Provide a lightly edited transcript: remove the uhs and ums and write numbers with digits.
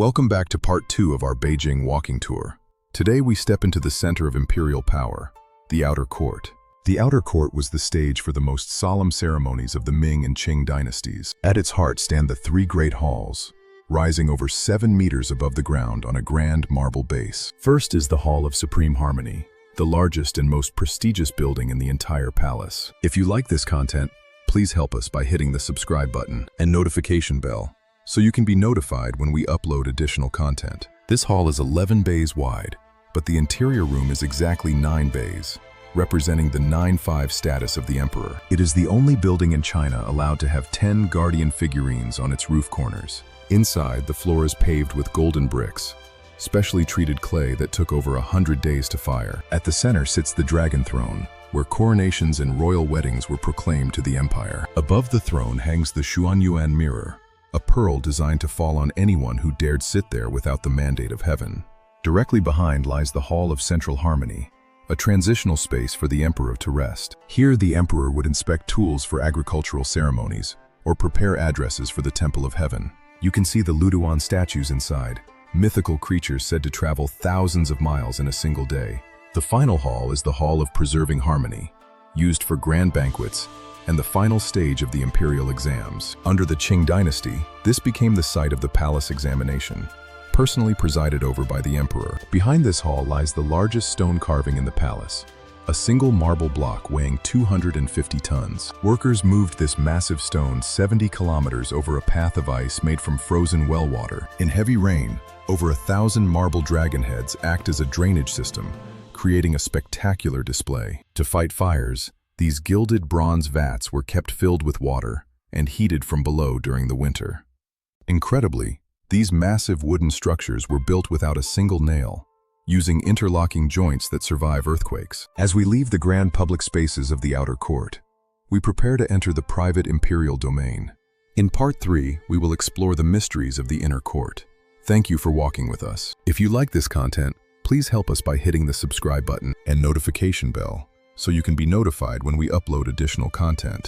Welcome back to part 2 of our Beijing Walking Tour. Today we step into the center of imperial power, the outer court. The outer court was the stage for the most solemn ceremonies of the Ming and Qing dynasties. At its heart stand the three great halls, rising over 7 meters above the ground on a grand marble base. First is the Hall of Supreme Harmony, the largest and most prestigious building in the entire palace. If you like this content, please help us by hitting the subscribe button and notification bell, so you can be notified when we upload additional content. This hall is 11 bays wide, but the interior room is exactly 9 bays, representing the 9-5 status of the emperor. It is the only building in China allowed to have 10 guardian figurines on its roof corners. Inside, the floor is paved with golden bricks, specially treated clay that took over 100 days to fire. At the center sits the dragon throne, where coronations and royal weddings were proclaimed to the empire. Above the throne hangs the Xuanyuan mirror, a pearl designed to fall on anyone who dared sit there without the mandate of heaven. Directly behind lies the Hall of Central Harmony, a transitional space for the emperor to rest. Here the emperor would inspect tools for agricultural ceremonies or prepare addresses for the Temple of Heaven. You can see the Luduan statues inside, mythical creatures said to travel thousands of miles in a single day. The final hall is the Hall of Preserving Harmony, used for grand banquets and the final stage of the imperial exams. Under the Qing dynasty, this became the site of the palace examination, personally presided over by the emperor. Behind this hall lies the largest stone carving in the palace, a single marble block weighing 250 tons. Workers moved this massive stone 70 kilometers over a path of ice made from frozen well water. In heavy rain, over 1,000 marble dragon heads act as a drainage system, creating a spectacular display. To fight fires, these gilded bronze vats were kept filled with water and heated from below during the winter. Incredibly, these massive wooden structures were built without a single nail, using interlocking joints that survive earthquakes. As we leave the grand public spaces of the outer court, we prepare to enter the private imperial domain. In part 3, we will explore the mysteries of the inner court. Thank you for walking with us. If you like this content, please help us by hitting the subscribe button and notification bell, so you can be notified when we upload additional content.